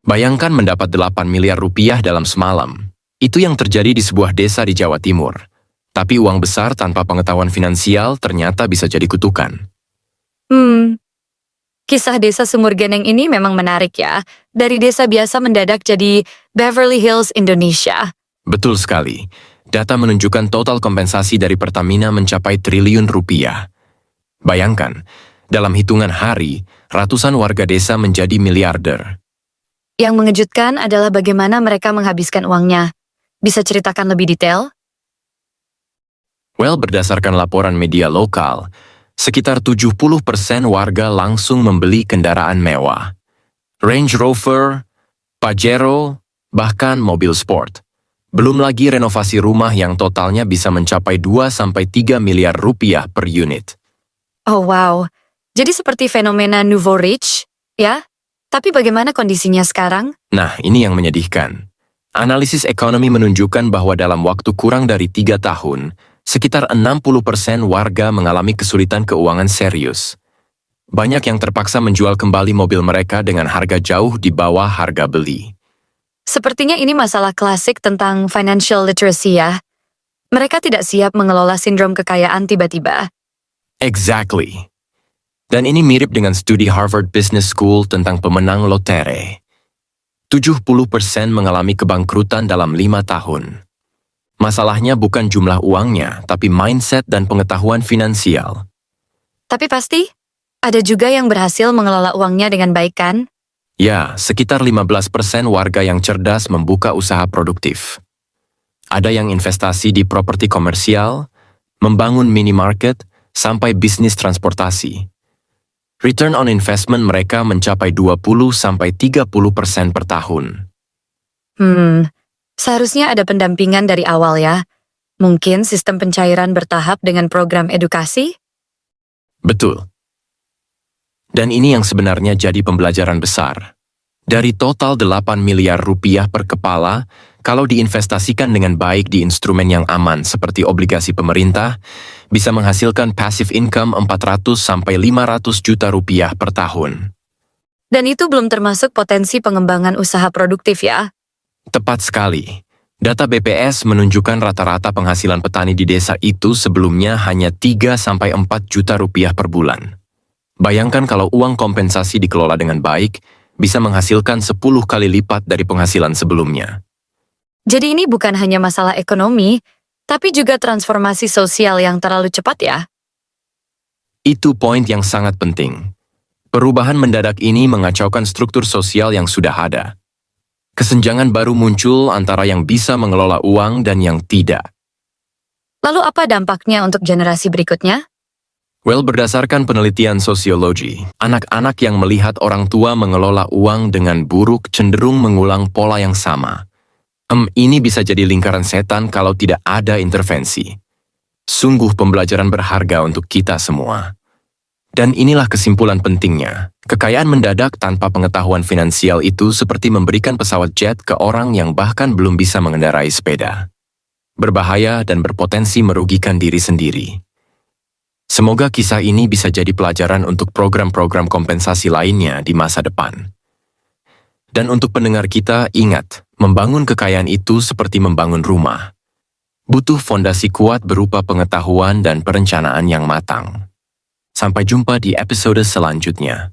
Bayangkan mendapat 8 miliar rupiah dalam semalam. Itu yang terjadi di sebuah desa di Jawa Timur. Tapi uang besar tanpa pengetahuan finansial ternyata bisa jadi kutukan. Kisah desa Sumur Geneng ini memang menarik ya. Dari desa biasa mendadak jadi Beverly Hills, Indonesia. Betul sekali. Data menunjukkan total kompensasi dari Pertamina mencapai triliun rupiah. Bayangkan, dalam hitungan hari, ratusan warga desa menjadi miliarder. Yang mengejutkan adalah bagaimana mereka menghabiskan uangnya. Bisa ceritakan lebih detail? Well, berdasarkan laporan media lokal, sekitar 70% warga langsung membeli kendaraan mewah. Range Rover, Pajero, bahkan mobil sport. Belum lagi renovasi rumah yang totalnya bisa mencapai 2-3 miliar rupiah per unit. Oh wow, jadi seperti fenomena nouveau rich, ya? Tapi bagaimana kondisinya sekarang? Nah, ini yang menyedihkan. Analisis ekonomi menunjukkan bahwa dalam waktu kurang dari 3 tahun, sekitar 60% warga mengalami kesulitan keuangan serius. Banyak yang terpaksa menjual kembali mobil mereka dengan harga jauh di bawah harga beli. Sepertinya ini masalah klasik tentang financial literacy ya. Mereka tidak siap mengelola sindrom kekayaan tiba-tiba. Exactly. Dan ini mirip dengan studi Harvard Business School tentang pemenang lotre. 70% mengalami kebangkrutan dalam 5 tahun. Masalahnya bukan jumlah uangnya, tapi mindset dan pengetahuan finansial. Tapi pasti, ada juga yang berhasil mengelola uangnya dengan baik kan? Ya, sekitar 15% warga yang cerdas membuka usaha produktif. Ada yang investasi di properti komersial, membangun minimarket, sampai bisnis transportasi. Return on investment mereka mencapai 20-30% per tahun. Seharusnya ada pendampingan dari awal ya. Mungkin sistem pencairan bertahap dengan program edukasi? Betul. Dan ini yang sebenarnya jadi pembelajaran besar. Dari total 8 miliar rupiah per kepala, kalau diinvestasikan dengan baik di instrumen yang aman seperti obligasi pemerintah, bisa menghasilkan passive income 400-500 juta rupiah per tahun. Dan itu belum termasuk potensi pengembangan usaha produktif ya. Tepat sekali. Data BPS menunjukkan rata-rata penghasilan petani di desa itu sebelumnya hanya 3-4 juta rupiah per bulan. Bayangkan kalau uang kompensasi dikelola dengan baik, bisa menghasilkan 10 kali lipat dari penghasilan sebelumnya. Jadi ini bukan hanya masalah ekonomi, tapi juga transformasi sosial yang terlalu cepat ya. Itu poin yang sangat penting. Perubahan mendadak ini mengacaukan struktur sosial yang sudah ada. Kesenjangan baru muncul antara yang bisa mengelola uang dan yang tidak. Lalu apa dampaknya untuk generasi berikutnya? Well, berdasarkan penelitian sosiologi, anak-anak yang melihat orang tua mengelola uang dengan buruk cenderung mengulang pola yang sama. Ini bisa jadi lingkaran setan kalau tidak ada intervensi. Sungguh pembelajaran berharga untuk kita semua. Dan inilah kesimpulan pentingnya. Kekayaan mendadak tanpa pengetahuan finansial itu seperti memberikan pesawat jet ke orang yang bahkan belum bisa mengendarai sepeda. Berbahaya dan berpotensi merugikan diri sendiri. Semoga kisah ini bisa jadi pelajaran untuk program-program kompensasi lainnya di masa depan. Dan untuk pendengar kita, ingat, membangun kekayaan itu seperti membangun rumah. Butuh fondasi kuat berupa pengetahuan dan perencanaan yang matang. Sampai jumpa di episode selanjutnya.